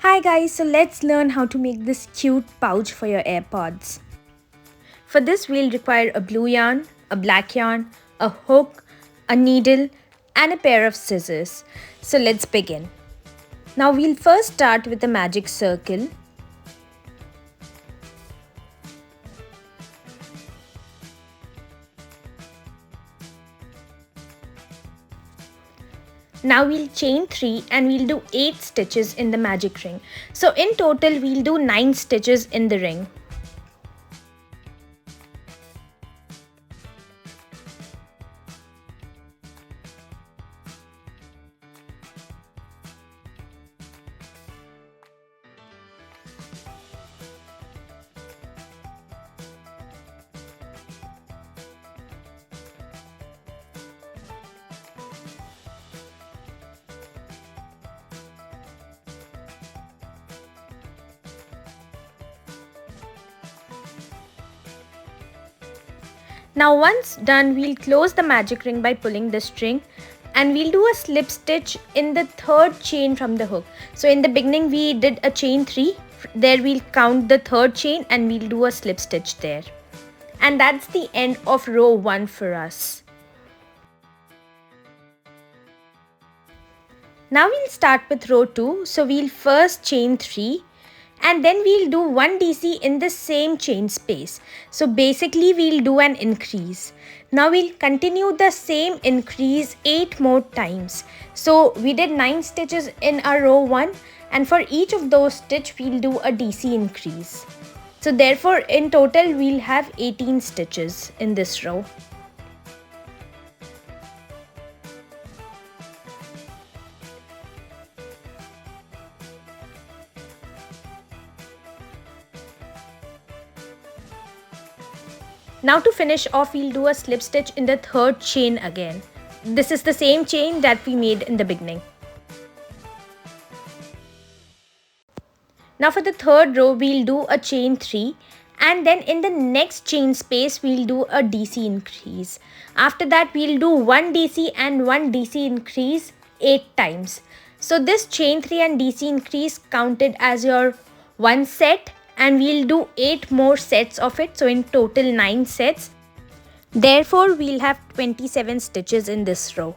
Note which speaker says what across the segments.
Speaker 1: Hi guys, so let's learn how to make this cute pouch for your AirPods. For this we'll require a blue yarn, a black yarn, a hook, a needle and a pair of scissors. So let's begin. Now we'll first start with a magic circle. Now we'll chain 3 and we'll do 8 stitches in the magic ring. So in total we'll do 9 stitches in the ring. Now once done, we'll close the magic ring by pulling the string and we'll do a slip stitch in the third chain from the hook. So in the beginning we did a chain 3, there we'll count the third chain and we'll do a slip stitch there. And that's the end of row 1 for us. Now we'll start with row 2, so we'll first chain 3 and then we'll do 1 DC in the same chain space. So basically we'll do an increase. Now we'll continue the same increase 8 more times. So we did 9 stitches in our row 1 and for each of those stitch we'll do a DC increase. So therefore in total we'll have 18 stitches in this row. Now to finish off, we'll do a slip stitch in the third chain again. This is the same chain that we made in the beginning. Now for the third row, we'll do a chain 3 and then in the next chain space, we'll do a DC increase. After that, we'll do 1 DC and 1 DC increase 8 times. So this chain 3 and DC increase counted as your one set. And we'll do 8 more sets of it, so in total 9 sets. Therefore we'll have 27 stitches in this row.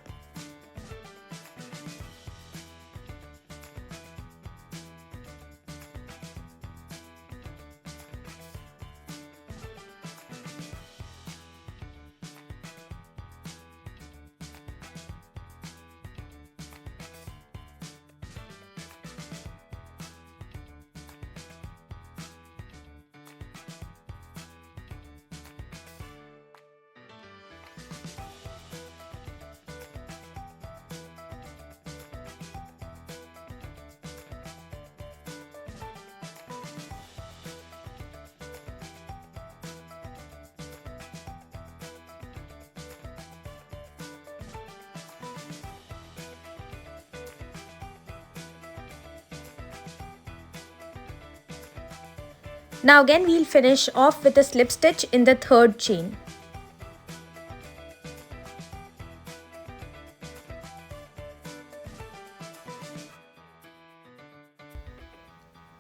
Speaker 1: Now again we'll finish off with a slip stitch in the third chain.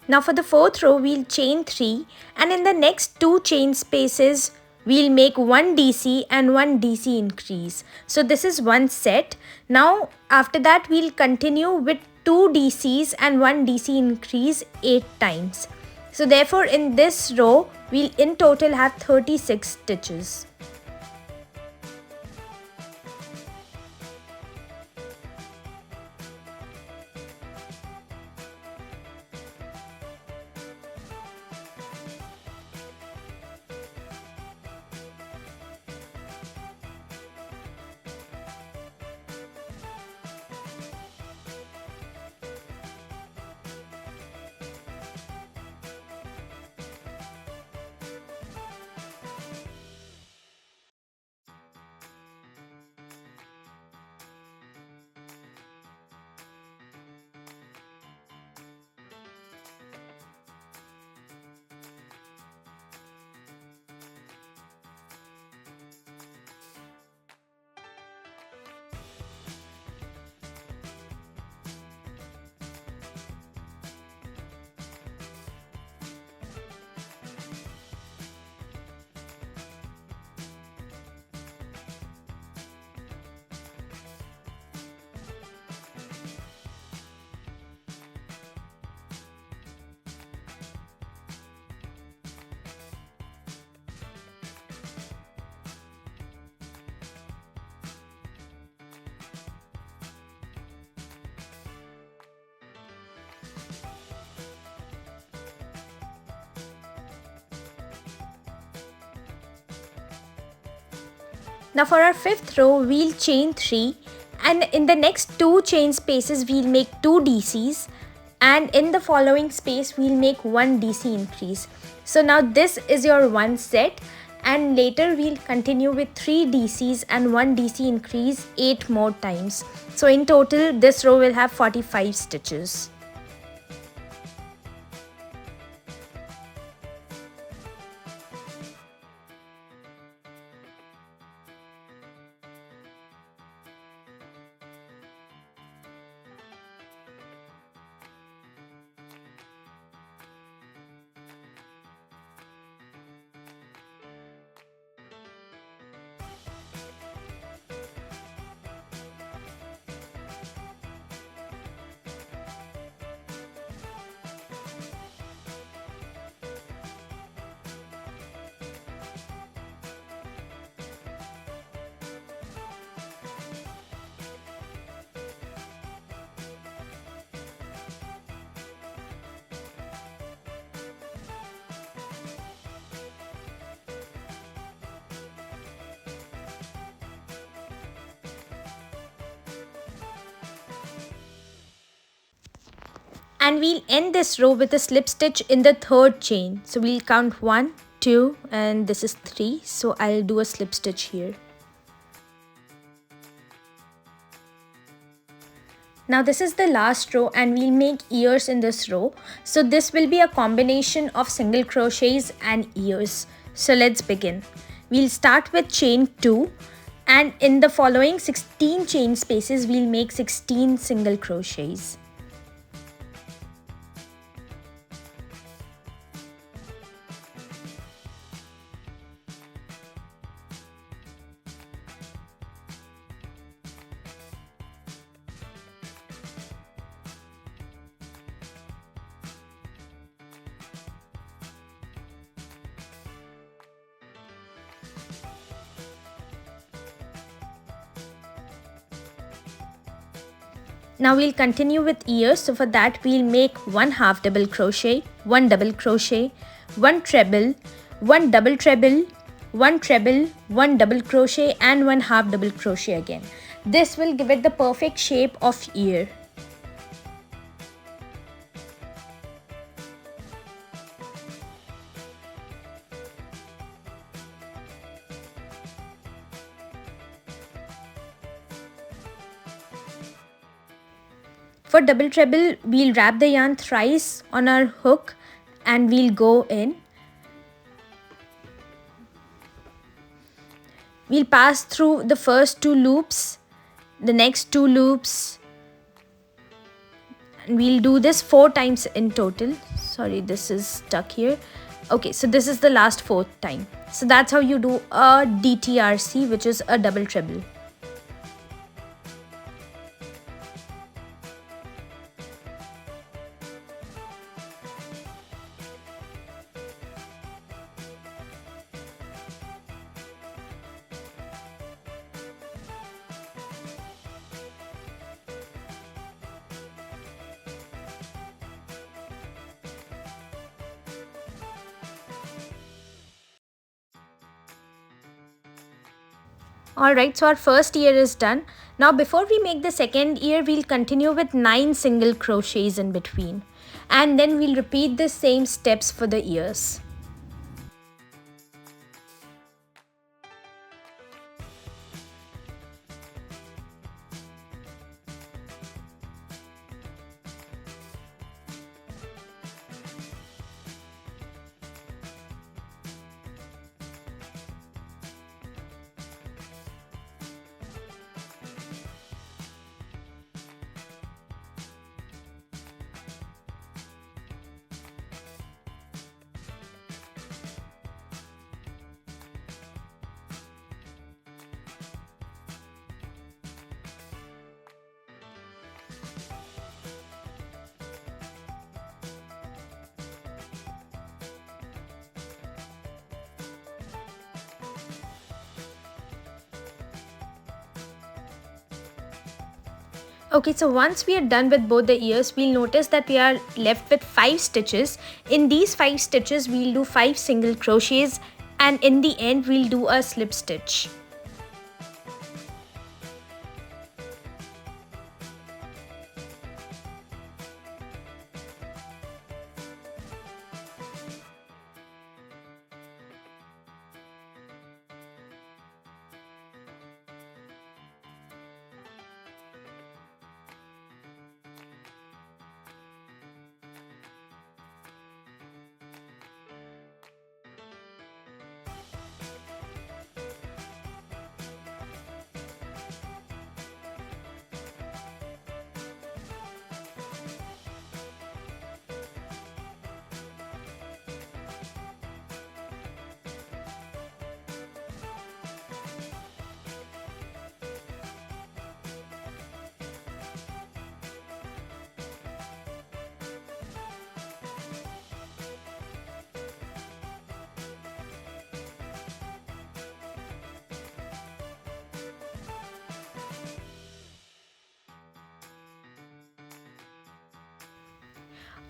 Speaker 1: Now for the fourth row we'll chain 3 and in the next 2 chain spaces we'll make 1 DC and 1 DC increase. So this is one set. Now after that we'll continue with 2 DCs and 1 DC increase 8 times. So therefore in this row we'll in total have 36 stitches. Now for our 5th row, we'll chain 3, and in the next 2 chain spaces we'll make 2 DCs, and in the following space we'll make 1 DC increase. So now this is your one set, and later we'll continue with 3 DCs and 1 DC increase 8 more times. So in total this row will have 45 stitches. And we'll end this row with a slip stitch in the 3rd chain. So we'll count 1, 2, and this is 3. So I'll do a slip stitch here. Now this is the last row, and we'll make ears in this row. So this will be a combination of single crochets and ears. So let's begin. We'll start with chain 2, and in the following 16 chain spaces we'll make 16 single crochets. Now we'll continue with ears. So for that we'll make 1 half double crochet, 1 double crochet, 1 treble, 1 double treble, 1 treble, 1 double crochet, and 1 half double crochet again. This will give it the perfect shape of ear. For double treble, we'll wrap the yarn thrice on our hook and we'll go in. We'll pass through the first 2 loops, the next 2 loops, and we'll do this 4 times in total. Sorry, this is stuck here. Okay, so this is the last 4th time. So that's how you do a DTRC, which is a double treble. Alright, so our first ear is done. Now before we make the second ear, we'll continue with 9 single crochets in between. And then we'll repeat the same steps for the ears. Okay, so once we are done with both the ears, we'll notice that we are left with 5 stitches. In these 5 stitches, we'll do 5 single crochets, and in the end, we'll do a slip stitch.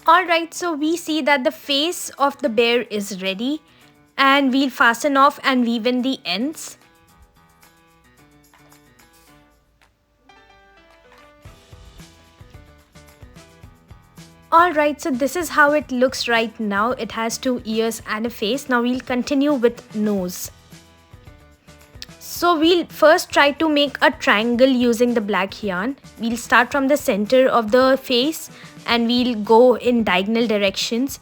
Speaker 1: Alright, so we see that the face of the bear is ready, and we'll fasten off and weave in the ends. Alright, so this is how it looks right now. It has 2 ears and a face. Now we'll continue with nose. So we'll first try to make a triangle using the black yarn. We'll start from the center of the face and we'll go in diagonal directions.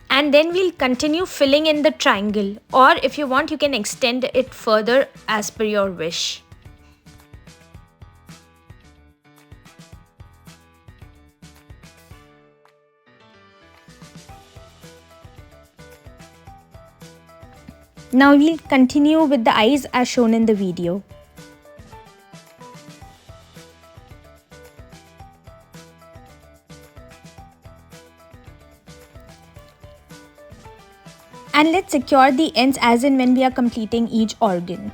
Speaker 1: And then we'll continue filling in the triangle, or if you want you can extend it further as per your wish. Now we'll continue with the eyes as shown in the video. And let's secure the ends as in when we are completing each organ.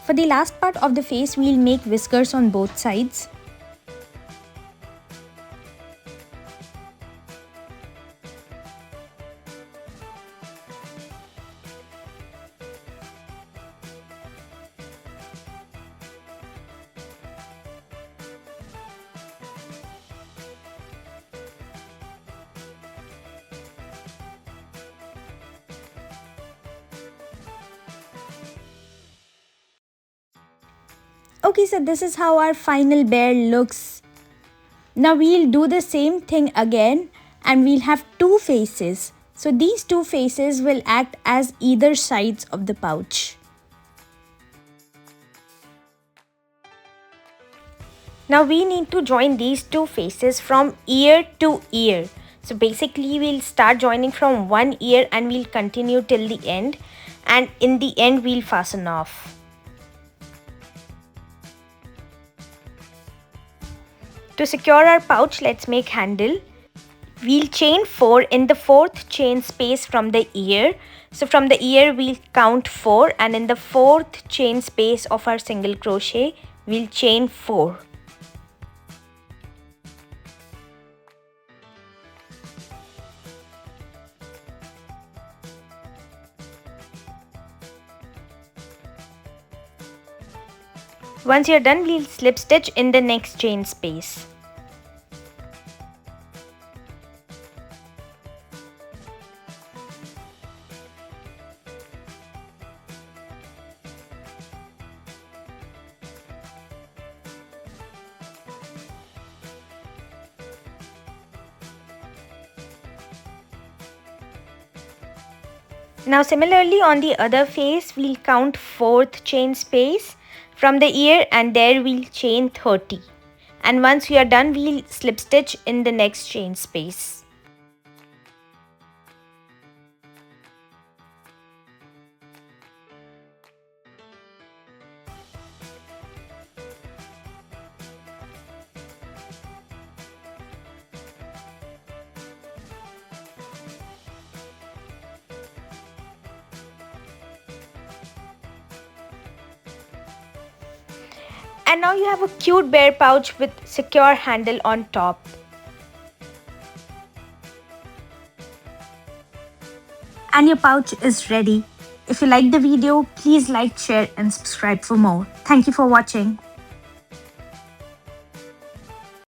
Speaker 1: For the last part of the face, we'll make whiskers on both sides. Okay, so this is how our final bear looks. Now we'll do the same thing again and we'll have 2 faces. So these 2 faces will act as either sides of the pouch. Now we need to join these 2 faces from ear to ear. So basically we'll start joining from one ear and we'll continue till the end, and in the end we'll fasten off. To secure our pouch, let's make handle. We'll chain 4 in the 4th chain space from the ear. So from the ear we'll count 4, and in the 4th chain space of our single crochet we'll chain 4. Once you're done, we'll slip stitch in the next chain space. Now similarly on the other face, we'll count 4th chain space from the ear, and there we'll chain 30. And once we are done, we'll slip stitch in the next chain space. And now you have a cute bear pouch with secure handle on top. And your pouch is ready. If you like the video, please like, share and subscribe for more. Thank you for watching.